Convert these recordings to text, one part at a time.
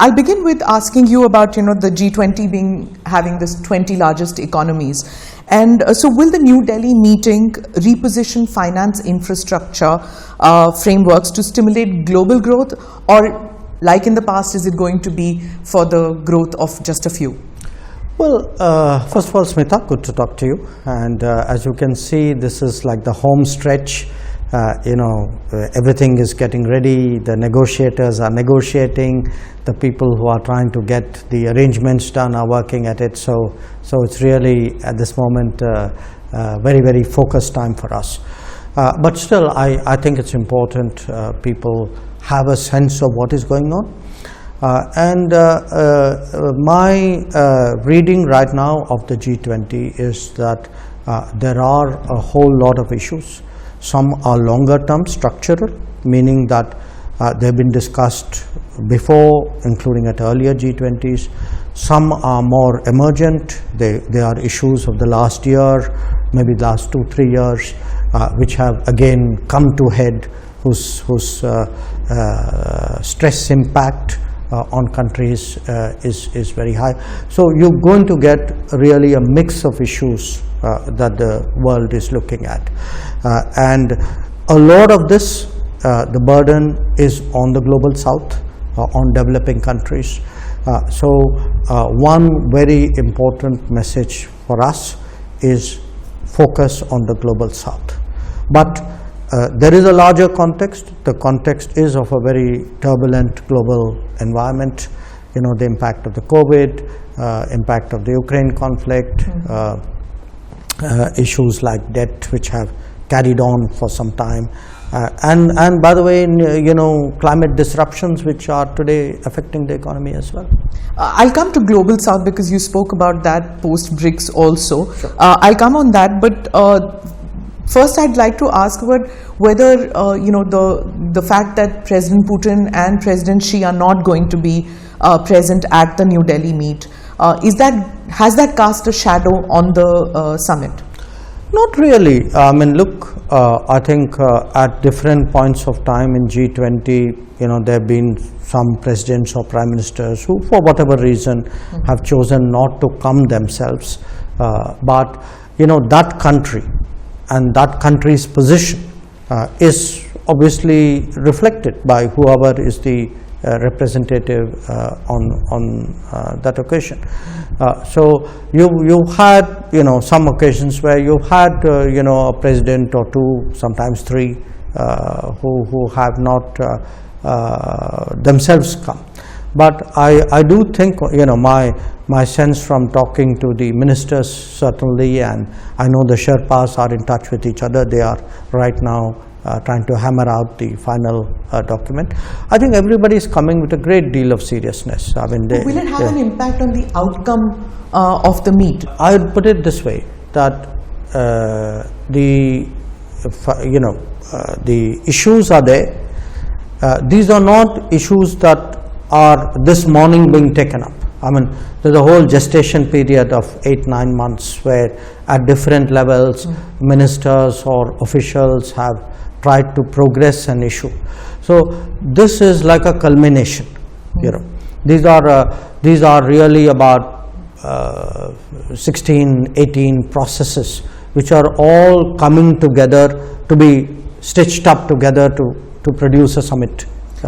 I'll begin with asking you about, the G20 having this 20 largest economies. And so will the New Delhi meeting reposition finance infrastructure frameworks to stimulate global growth, or like in the past, is it going to be for the growth of just a few? Well, first of all, Smita, good to talk to you. And as you can see, this is like the home stretch. Everything is getting ready. The negotiators are negotiating. The people who are trying to get the arrangements done are working at it. So it's really at this moment very, very focused time for us. But still, I think it's important people have a sense of what is going on. My reading right now of the G20 is that there are a whole lot of issues. Some are longer term structural, meaning that they've been discussed before, including at earlier G20s. Some are more emergent. They are issues of the last year, maybe the last 2-3 years, which have again come to head, whose stress impact on countries is very high. So you're going to get really a mix of issues that the world is looking at. And a lot of this, the burden is on the global south, on developing countries. So one very important message for us is focus on the global south. But there is a larger context. The context is of a very turbulent global environment. The impact of the COVID, impact of the Ukraine conflict, issues like debt which have carried on for some time, and by the way, climate disruptions which are today affecting the economy as well. I'll come to Global South because you spoke about that post BRICS also. Sure. I'll come on that, but first I'd like to ask whether the fact that President Putin and President Xi are not going to be present at the New Delhi meet, has that cast a shadow on the summit? Not really. I mean, look, I think at different points of time in G20, there have been some presidents or prime ministers who, for whatever reason, have chosen not to come themselves. But, that country and that country's position is obviously reflected by whoever is the representative on that occasion. So you had some occasions where you had a president or two, sometimes three, who have not themselves come. But I do think my sense from talking to the ministers certainly, and I know the Sherpas are in touch with each other. They are right now trying to hammer out the final document. I think everybody is coming with a great deal of seriousness. I mean, will it have an impact on the outcome of the meet? I would put it this way, that the issues are there. These are not issues that are this morning being taken up. I mean, there's a whole gestation period of 8-9 months where at different levels ministers or officials have tried to progress an issue. So this is like a culmination. These are really about 16-18 processes which are all coming together to be stitched up together to produce a summit.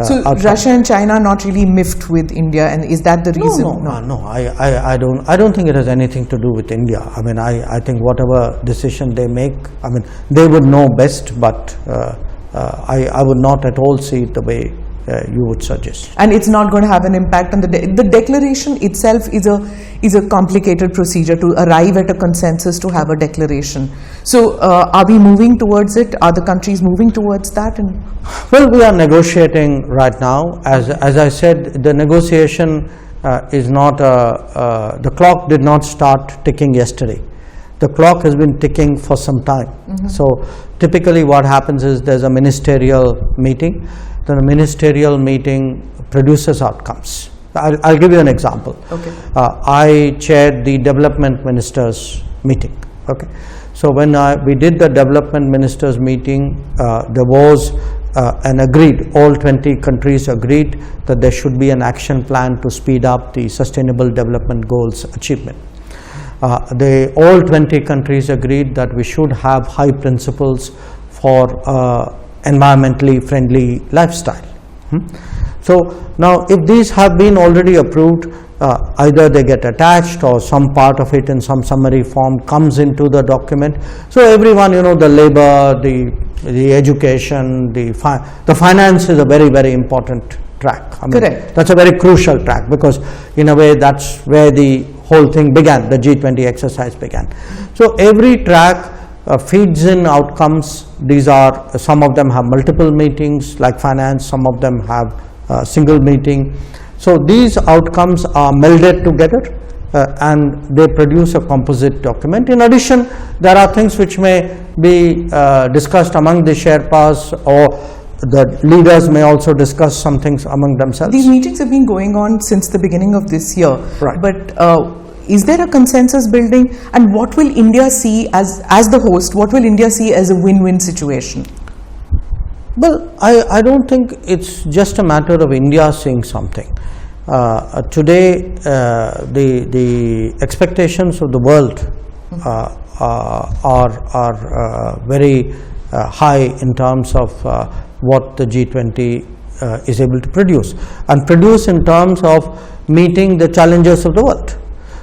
So Russia and China are not really miffed with India, and is that the reason? No. I don't think it has anything to do with India. I mean, I think whatever decision they make, I mean, they would know best. But I would not at all see it the way you would suggest. And it's not going to have an impact on the declaration itself is a complicated procedure to arrive at a consensus to have a declaration. So are we moving towards it? Are the countries moving towards that? Well, we are negotiating right now. As I said, the negotiation is not the clock did not start ticking yesterday. The clock has been ticking for some time. So typically what happens is there's a ministerial meeting. The ministerial meeting produces outcomes. I'll give you an example. Okay. I chaired the development ministers meeting. Okay. So when we did the development ministers meeting, there was and agreed, all 20 countries agreed that there should be an action plan to speed up the Sustainable Development Goals achievement. All 20 countries agreed that we should have high principles for environmentally friendly lifestyle. So now if these have been already approved, either they get attached or some part of it in some summary form comes into the document. So everyone, the labor, the education, the finance is a very, very important track. Correct. That's a very crucial track, because in a way that's where the whole thing began, the G20 exercise began. So every track feeds in outcomes. These are, some of them have multiple meetings like finance, some of them have a single meeting. So these outcomes are melded together and they produce a composite document. In addition, there are things which may be discussed among the Sherpas, or the leaders may also discuss some things among themselves. These meetings have been going on since the beginning of this year. Right. But is there a consensus building, and what will India see as the host? What will India see as a win-win situation? Well, I don't think it's just a matter of India seeing something. Today, the expectations of the world are very high in terms of what the G20 is able to produce, and produce in terms of meeting the challenges of the world.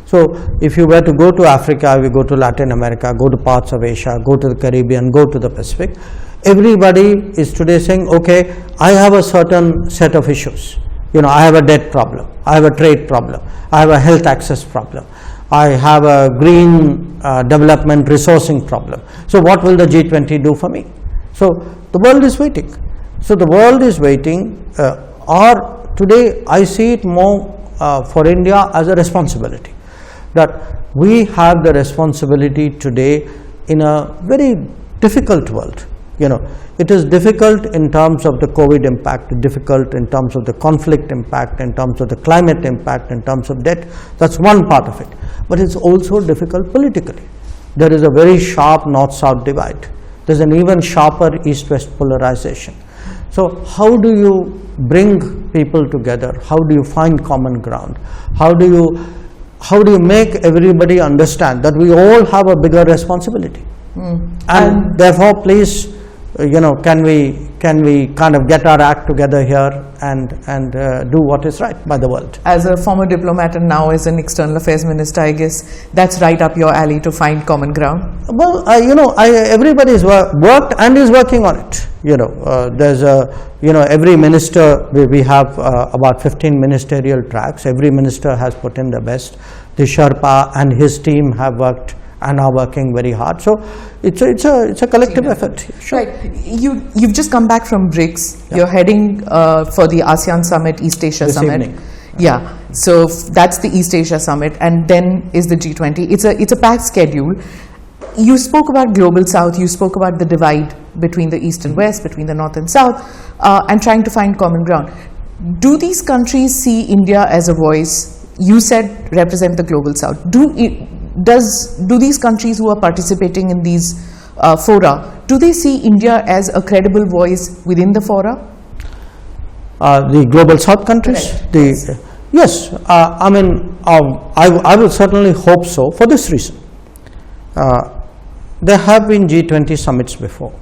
So if you were to go to Africa, you go to Latin America, go to parts of Asia, go to the Caribbean, go to the Pacific, everybody is today saying, okay, I have a certain set of issues. I have a debt problem, I have a trade problem, I have a health access problem, I have a green development resourcing problem. So what will the G20 do for me? So the world is waiting. So the world is waiting, or today I see it more for India as a responsibility, that we have the responsibility today in a very difficult world. It is difficult in terms of the COVID impact, difficult in terms of the conflict impact, in terms of the climate impact, in terms of debt. That's one part of it. But it's also difficult politically. There is a very sharp north-south divide. There's an even sharper east-west polarization. So how do you bring people together? How do you find common ground? How do you make everybody understand that we all have a bigger responsibility? And therefore, please, can we kind of get our act together here and do what is right by the world? As a former diplomat and now as an external affairs minister, I guess that's right up your alley to find common ground. Well, everybody is worked and is working on it. There's every minister, we have about 15 ministerial tracks. Every minister has put in their best. The Sherpa and his team have worked and are working very hard. So it's a collective effort. Sure. Right. You've just come back from BRICS. Yeah. You're heading for the ASEAN Summit, East Asia this Summit. Evening. Yeah. So that's the East Asia Summit, and then is the G20. It's a packed schedule. You spoke about Global South. You spoke about the divide between the East and West, between the North and South, and trying to find common ground. Do these countries see India as a voice? You said represent the Global South. Do these countries who are participating in these fora, do they see India as a credible voice within the fora? The Global South countries? Yes. I would certainly hope so, for this reason. There have been G20 summits before.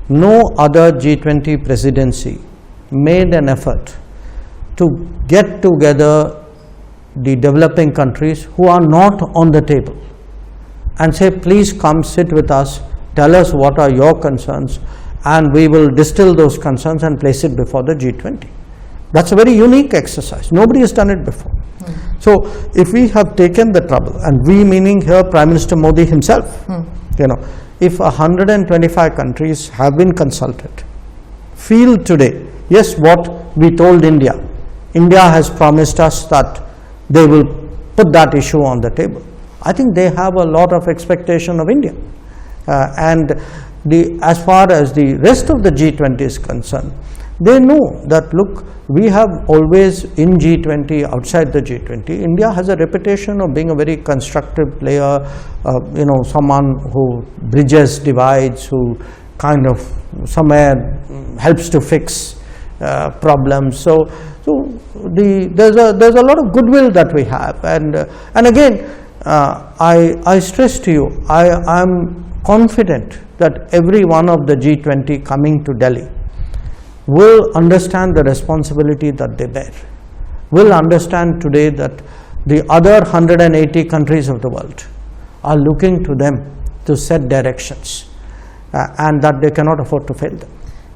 No other G20 presidency made an effort to get together the developing countries who are not on the table and say, please come sit with us, tell us what are your concerns, and we will distill those concerns and place it before the G20. That's a very unique exercise. Nobody has done it before. So if we have taken the trouble, and we meaning here Prime Minister Modi himself, if 125 countries have been consulted, feel today, yes, what we told India has promised us that they will put that issue on the table. I think they have a lot of expectation of India. And as far as the rest of the G20 is concerned, they know that, look, we have always in G20, outside the G20, India has a reputation of being a very constructive player, someone who bridges divides, who kind of somewhere helps to fix problems. So there's a lot of goodwill that we have, and again, I stress to you, I'm confident that every one of the G20 coming to Delhi will understand the responsibility that they bear, will understand today that the other 180 countries of the world are looking to them to set directions, and that they cannot afford to fail them.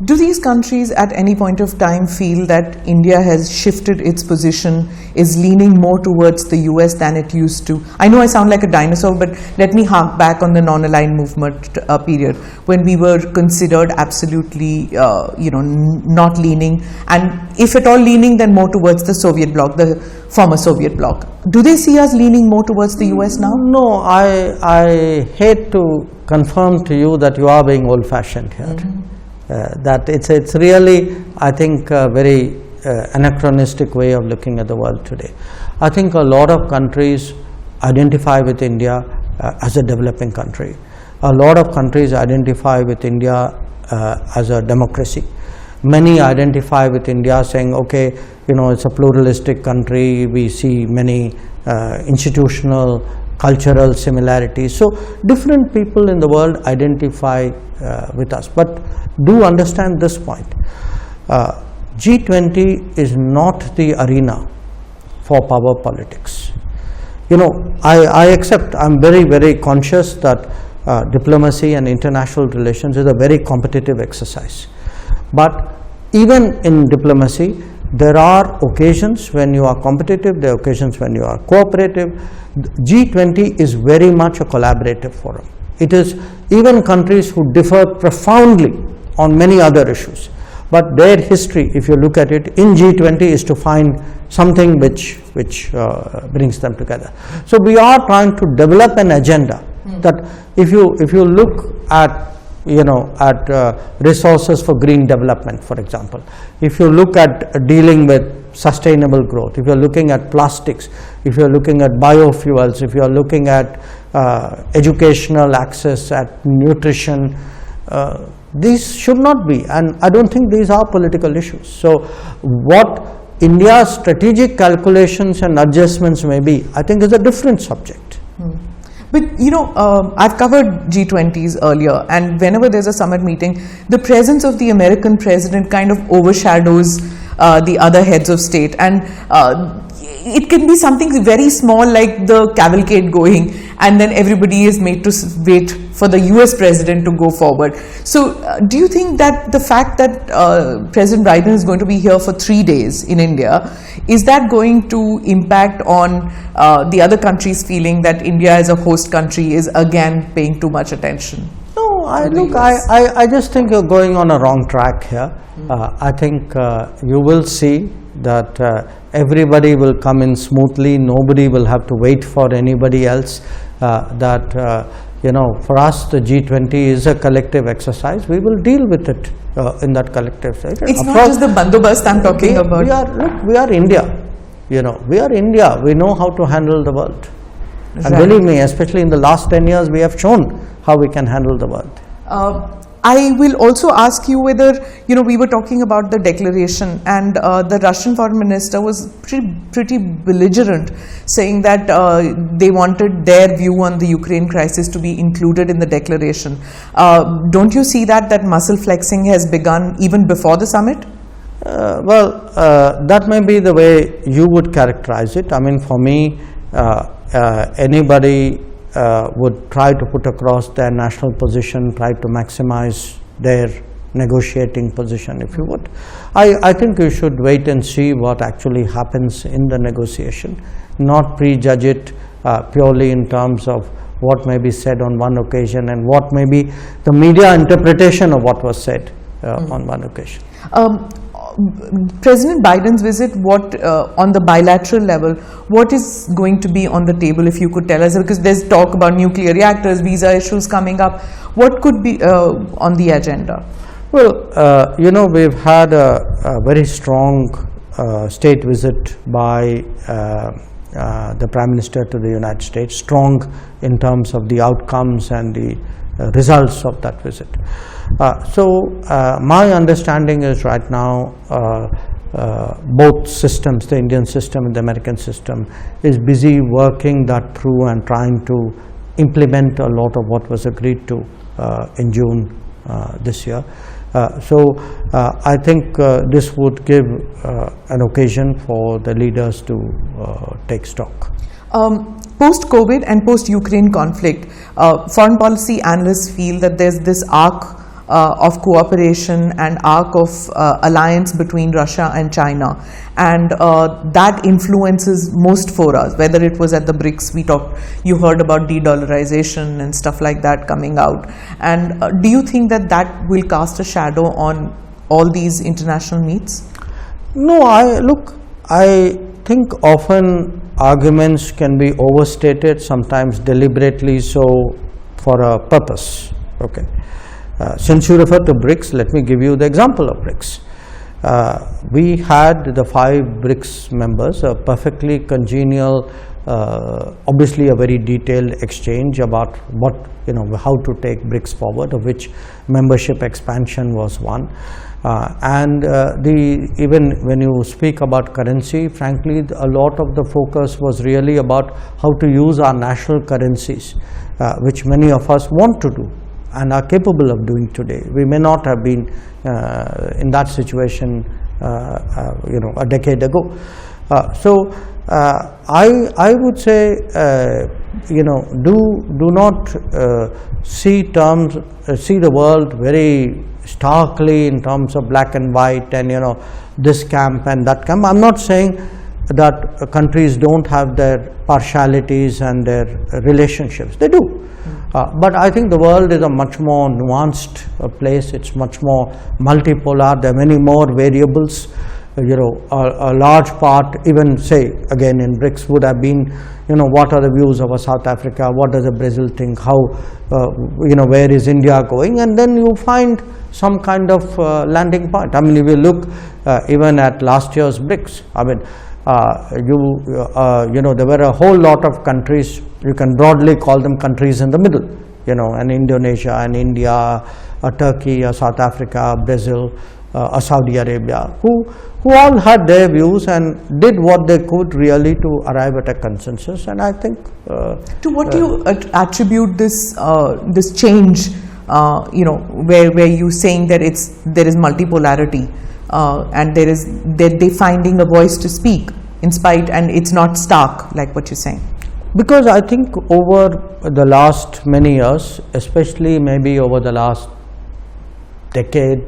Do these countries at any point of time feel that India has shifted its position, is leaning more towards the US than it used to? I know I sound like a dinosaur, but let me hark back on the non-aligned movement period, when we were considered absolutely, not leaning, and if at all leaning, then more towards the Soviet bloc, the former Soviet bloc. Do they see us leaning more towards the US now? No, I hate to confirm to you that you are being old-fashioned here. That it's really, I think, a very anachronistic way of looking at the world today. I think a lot of countries identify with India as a developing country. A lot of countries identify with India as a democracy. Many identify with India saying, okay, it's a pluralistic country, we see many institutional, cultural similarities. So different people in the world identify with us. But do understand this point. G20 is not the arena for power politics. I accept, I'm very, very conscious that diplomacy and international relations is a very competitive exercise. But even in diplomacy, there are occasions when you are competitive, there are occasions when you are cooperative. G20 is very much a collaborative forum. It is even countries who differ profoundly on many other issues, but their history, if you look at it, in G20 is to find something which brings them together. So we are trying to develop an agenda that if you look at resources for green development, for example, if you look at dealing with sustainable growth, if you are looking at plastics, if you are looking at biofuels, if you are looking at educational access, at nutrition, these should not be, and I don't think these are political issues. So what India's strategic calculations and adjustments may be, I think, is a different subject. But I've covered G20s earlier, and whenever there's a summit meeting, the presence of the American president kind of overshadows the other heads of state, and it can be something very small like the cavalcade going, and then everybody is made to wait for the US president to go forward. So do you think that the fact that President Biden is going to be here for 3 days in India, is that going to impact on the other countries feeling that India as a host country is again paying too much attention? No, I just think you're going on a wrong track here. I think you will see that everybody will come in smoothly, nobody will have to wait for anybody else, for us the G20 is a collective exercise. We will deal with it in that collective side. It's not just the bandobast I'm talking about. We are India, we are India, we know how to handle the world. Right. And believe me, especially in the last 10 years, we have shown how we can handle the world. I will also ask you whether, we were talking about the declaration, and the Russian foreign minister was pretty belligerent, saying that they wanted their view on the Ukraine crisis to be included in the declaration. Don't you see that muscle flexing has begun even before the summit? That may be the way you would characterize it. I mean, for me, anybody would try to put across their national position, try to maximize their negotiating position, if you would. I think you should wait and see what actually happens in the negotiation, not prejudge it purely in terms of what may be said on one occasion and what may be the media interpretation of what was said on one occasion. President Biden's visit, on the bilateral level, what is going to be on the table, if you could tell us? Because there's talk about nuclear reactors, visa issues coming up. What could be on the agenda? Well, we've had a very strong state visit by the Prime Minister to the United States, strong in terms of the outcomes and the results of that visit. My understanding is right now both systems, the Indian system and the American system, is busy working that through and trying to implement a lot of what was agreed to in June this year. I think this would give an occasion for the leaders to take stock. Post-COVID and post-Ukraine conflict, foreign policy analysts feel that there's this arc of cooperation and arc of alliance between Russia and China, and that influences most forums. Whether it was at the BRICS, you heard about de-dollarization and stuff like that coming out. And do you think that that will cast a shadow on all these international meets? No, I think often arguments can be overstated, sometimes deliberately so, for a purpose. Okay. Since you refer to BRICS, let me give you the example of BRICS. We had the 5 BRICS members, a perfectly congenial, obviously a very detailed exchange about what, how to take BRICS forward, of which membership expansion was one. Even when you speak about currency, frankly, a lot of the focus was really about how to use our national currencies, which many of us want to do and are capable of doing today. We may not have been in that situation, a decade ago. I would say, do not see the world very starkly in terms of black and white and this camp and that camp. I'm not saying that countries don't have their partialities and their relationships. They do. But I think the world is a much more nuanced place. It's much more multipolar. There are many more variables. A large part, even say again in BRICS, would have been, what are the views of South Africa? What does Brazil think? How, where is India going? And then you find some kind of landing point. I mean, if you look even at last year's BRICS, I mean, there were a whole lot of countries. You can broadly call them countries in the middle, and Indonesia and India, Turkey, South Africa, Brazil, Saudi Arabia, who all had their views and did what they could really to arrive at a consensus. And I think to what do you attribute this this change? Where you saying that there is multipolarity and they're finding a voice to speak in spite, and it's not stark like what you're saying. Because I think over the last many years, especially maybe over the last decade,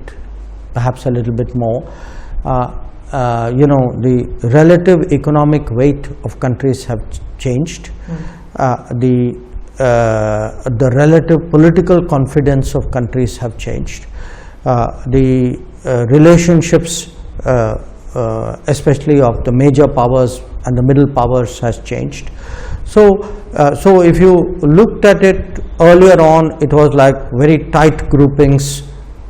perhaps a little bit more, the relative economic weight of countries have changed. The relative political confidence of countries have changed. The relationships, especially of the major powers and the middle powers, has changed. So if you looked at it earlier on, it was like very tight groupings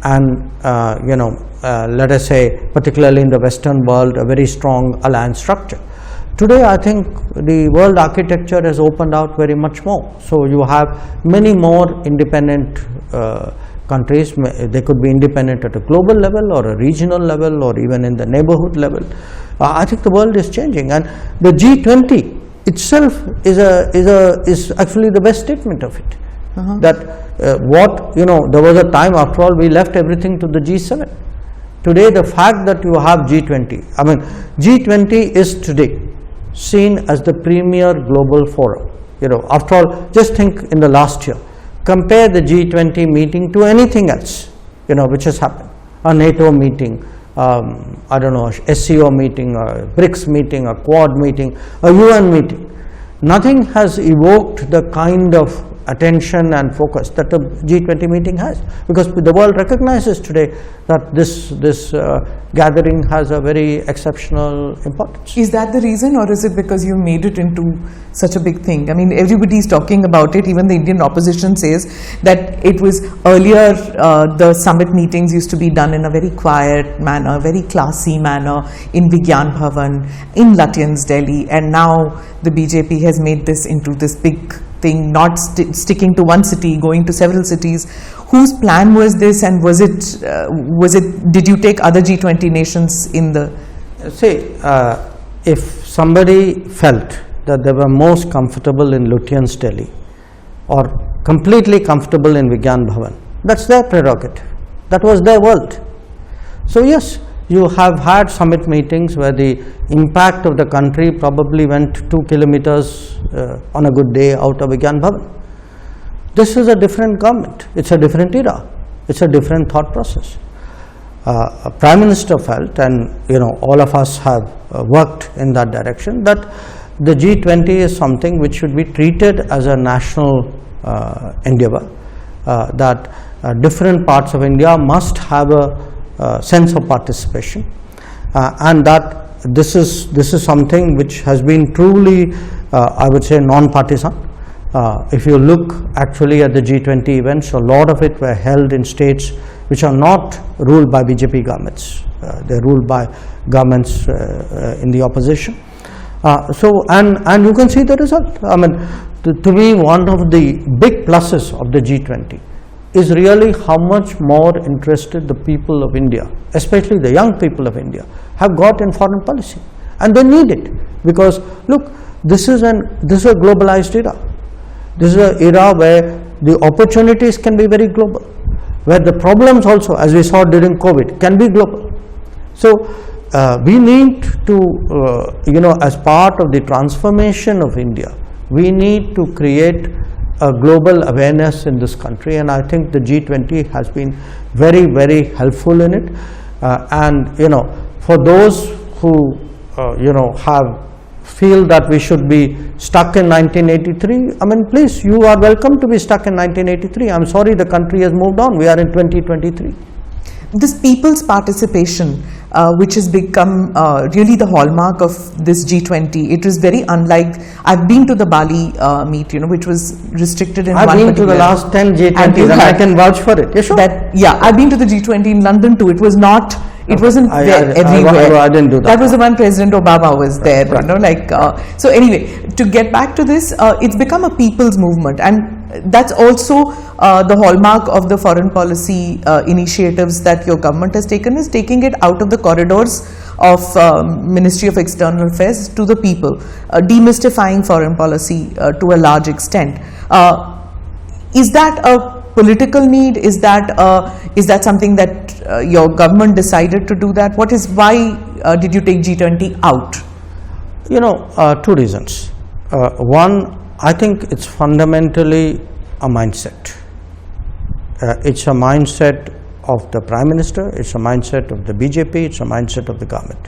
and, let us say, particularly in the Western world, a very strong alliance structure. Today, I think the world architecture has opened out very much more. So you have many more independent countries. They could be independent at a global level or a regional level or even in the neighborhood level. I think the world is changing, and the G20 itself is actually the best statement of it. That there was a time, after all, we left everything to the G7. Today, the fact that you have G20, I mean, G20 is today seen as the premier global forum. After all, just think in the last year, compare the G20 meeting to anything else, which has happened. A NATO meeting, I don't know, a SCO meeting, a BRICS meeting, a Quad meeting, a UN meeting. Nothing has evoked the kind of attention and focus that the G20 meeting has, because the world recognizes today that this gathering has a very exceptional importance. Is that the reason, or is it because you made it into such a big thing? I mean, everybody is talking about it. Even the Indian opposition says that it was earlier, the summit meetings used to be done in a very quiet manner, very classy manner in Vigyan Bhavan, in Lutyens, Delhi, and now the BJP has made this into this big thing, not sticking to one city, going to several cities. Whose plan was this, and did you take other G20 nations in the... See, if somebody felt that they were most comfortable in Lutyens Delhi or completely comfortable in Vigyan Bhavan, that's their prerogative. That was their world. So yes, you have had summit meetings where the impact of the country probably went 2 kilometers on a good day out of Vigyan Bhavan. This is a different government. It's a different era. It's a different thought process. A Prime Minister felt, and all of us have worked in that direction, that the G20 is something which should be treated as a national endeavor, that different parts of India must have a sense of participation, and that this is something which has been truly, I would say, non-partisan. If you look actually at the G20 events, a lot of it were held in states which are not ruled by BJP governments. They're ruled by governments in the opposition. And you can see the result. I mean, to me, one of the big pluses of the G20 is really how much more interested the people of India, especially the young people of India, have got in foreign policy. And they need it, because look, this is a globalized era. This is an era where the opportunities can be very global, where the problems also, as we saw during COVID, can be global. So we need to, as part of the transformation of India, we need to create a global awareness in this country, and I think the G20 has been very, very helpful in it. And for those who feel that we should be stuck in 1983, I mean, please, you are welcome to be stuck in 1983. I'm sorry, the country has moved on. We are in 2023. This people's participation, which has become really the hallmark of this G20, it was very unlike. I've been to the Bali meet, which was restricted in I've been to the last 10 G20s, and I can vouch for it. Yes, sure. I've been to the G20 in London too. It was not. It wasn't there everywhere. I didn't do that. That was the one President Obama was there. Right. So anyway, to get back to this, it's become a people's movement, and that's also the hallmark of the foreign policy initiatives that your government has taken, is taking it out of the corridors of Ministry of External Affairs to the people, demystifying foreign policy to a large extent. Is that a political need? Is that something that your government decided to do that? Why did you take G20 out? Two reasons. One, I think it's fundamentally a mindset. It's a mindset of the Prime Minister, it's a mindset of the BJP, it's a mindset of the government.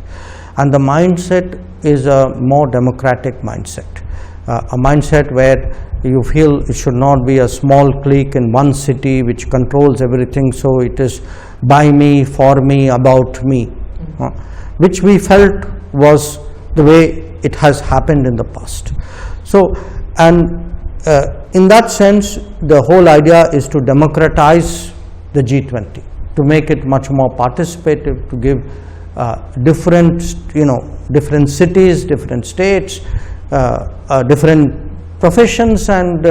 And the mindset is a more democratic mindset, a mindset where you feel it should not be a small clique in one city which controls everything, so it is by me, for me, about me, which we felt was the way it has happened in the past. So, and in that sense, the whole idea is to democratize the G20, to make it much more participative, to give different cities, different states, different professions and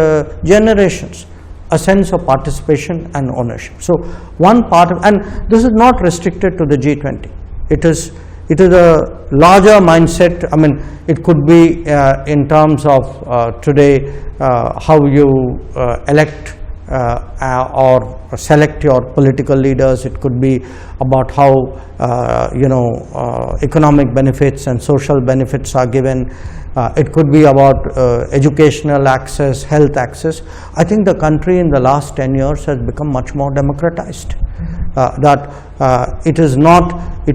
generations a sense of participation and ownership. So one part of, and this is not restricted to the G20. It is a larger mindset. I mean, it could be in terms of today how you elect or select your political leaders. It could be about how economic benefits and social benefits are given. It could be about educational access, health access. I think the country in the last 10 years has become much more democratized. It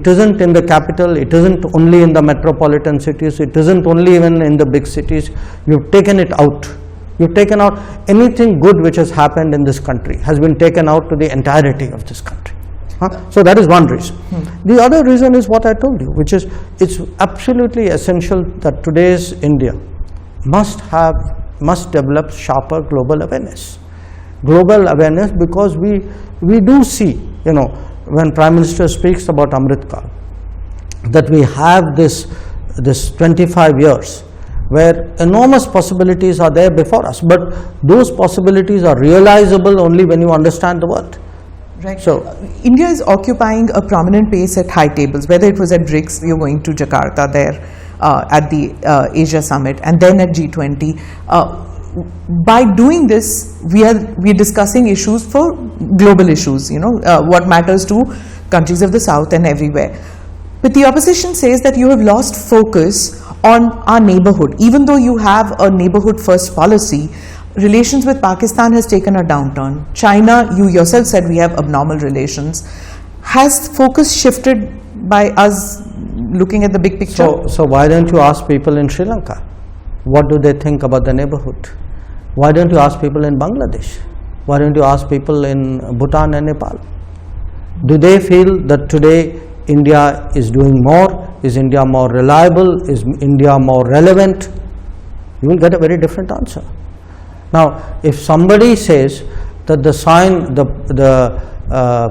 isn't in the capital, it isn't only in the metropolitan cities, it isn't only even in the big cities. You've taken it out. You've taken out anything good which has happened in this country has been taken out to the entirety of this country. So that is one reason. The other reason is what I told you, which is it's absolutely essential that today's India must develop sharper global awareness. Global awareness, because we do see, when Prime Minister speaks about Amrit Kaal, that we have this 25 years where enormous possibilities are there before us, but those possibilities are realizable only when you understand the world. Right. So, India is occupying a prominent place at high tables, whether it was at BRICS, you're going to Jakarta there at the Asia Summit, and then at G20. By doing this, we are discussing issues for global issues, what matters to countries of the South and everywhere. But the opposition says that you have lost focus on our neighborhood. Even though you have a neighborhood first policy, relations with Pakistan has taken a downturn. China, you yourself said we have abnormal relations. Has focus shifted by us looking at the big picture? So why don't you ask people in Sri Lanka? What do they think about the neighborhood? Why don't you ask people in Bangladesh? Why don't you ask people in Bhutan and Nepal? Do they feel that today India is doing more? Is India more reliable? Is India more relevant? You will get a very different answer. Now, if somebody says that the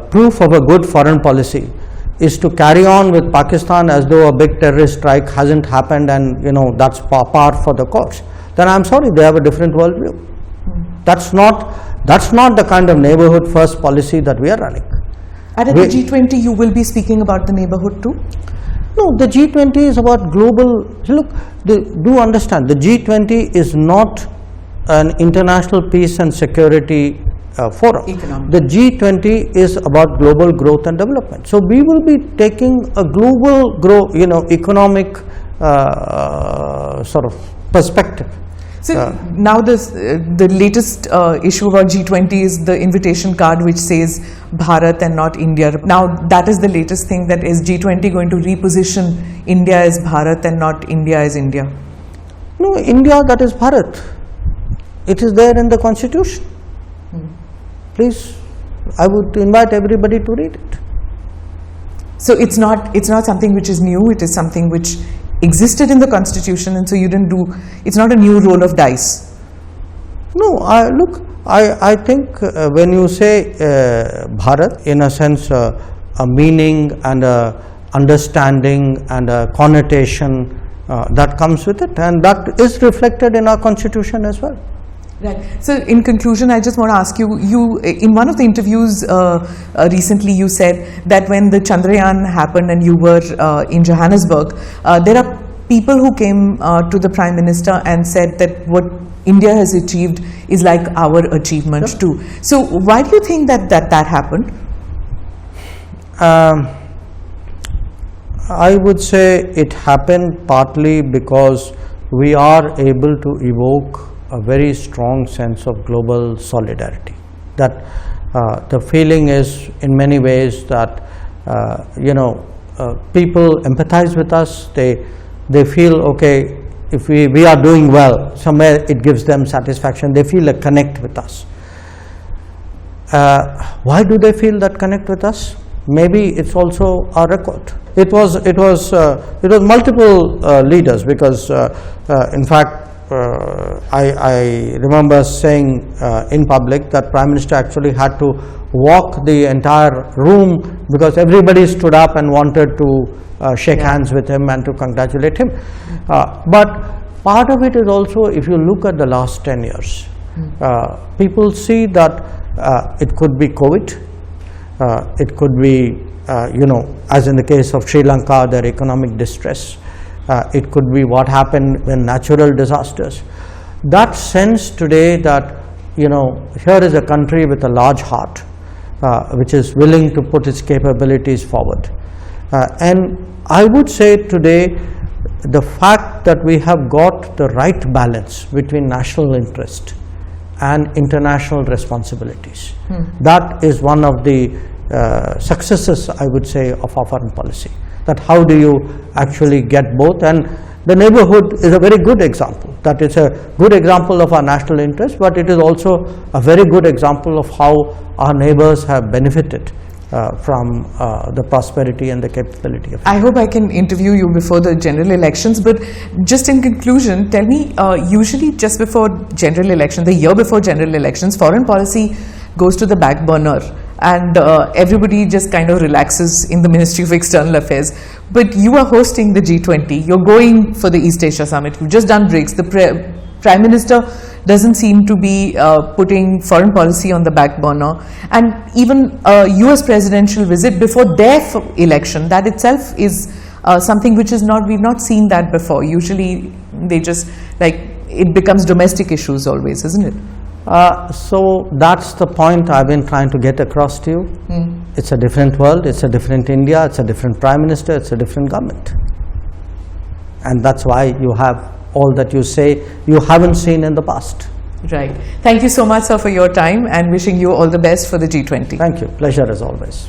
proof of a good foreign policy is to carry on with Pakistan as though a big terrorist strike hasn't happened and that's par for the course, then I'm sorry, they have a different worldview. That's not the kind of neighborhood first policy that we are running. And at the G20, you will be speaking about the neighborhood too? No, the G20 is about global. Look, do understand, the G20 is not an international peace and security forum. Economic. The G20 is about global growth and development. So we will be taking a global economic sort of perspective. So now the latest issue about G20 is the invitation card which says Bharat and not India. Now that is the latest thing, that is G20 going to reposition India as Bharat and not India as India? No, India, that is Bharat. It is there in the constitution. Please, I would invite everybody to read it. So it's not something which is new, it is something which existed in the constitution, and so you didn't do, it's not a new roll of dice. No, I think when you say Bharat, in a sense a meaning and a understanding and a connotation that comes with it, and that is reflected in our constitution as well. Right. So in conclusion, I just want to ask you, in one of the interviews recently, you said that when the Chandrayaan happened and you were in Johannesburg, there are people who came to the Prime Minister and said that what India has achieved is like our achievement too. So why do you think that happened? I would say it happened partly because we are able to evoke a very strong sense of global solidarity. That the feeling is in many ways that people empathize with us. They feel, okay, if we are doing well, somewhere it gives them satisfaction. They feel a connect with us. Why do they feel that connect with us? Maybe it's also our record. It was multiple leaders, because in fact I remember saying in public that Prime Minister actually had to walk the entire room because everybody stood up and wanted to shake hands with him and to congratulate him. But part of it is also, if you look at the last 10 years, people see that it could be COVID, it could be as in the case of Sri Lanka, their economic distress. It could be what happened when natural disasters. That sense today that, here is a country with a large heart, which is willing to put its capabilities forward. And I would say today, the fact that we have got the right balance between national interest and international responsibilities, that is one of the successes, I would say, of our foreign policy. That how do you actually get both, and the neighborhood is a very good example. That is a good example of our national interest, but it is also a very good example of how our neighbors have benefited from the prosperity and the capability of. I hope I can interview you before the general elections, but just in conclusion, tell me, usually just before general elections, the year before general elections, foreign policy goes to the back burner and everybody just kind of relaxes in the Ministry of External Affairs. But you are hosting the G20. You're going for the East Asia Summit. You've just done BRICS. The Prime Minister doesn't seem to be putting foreign policy on the back burner. And even a US presidential visit before their election, that itself is something which is not, we've not seen that before. Usually they just, like, it becomes domestic issues always, isn't it? So that's the point I've been trying to get across to you. It's a different world, it's a different India, it's a different Prime Minister, it's a different government. And that's why you have all that you say you haven't seen in the past. Right. Thank you so much, sir, for your time, and wishing you all the best for the G20. Thank you. Pleasure as always.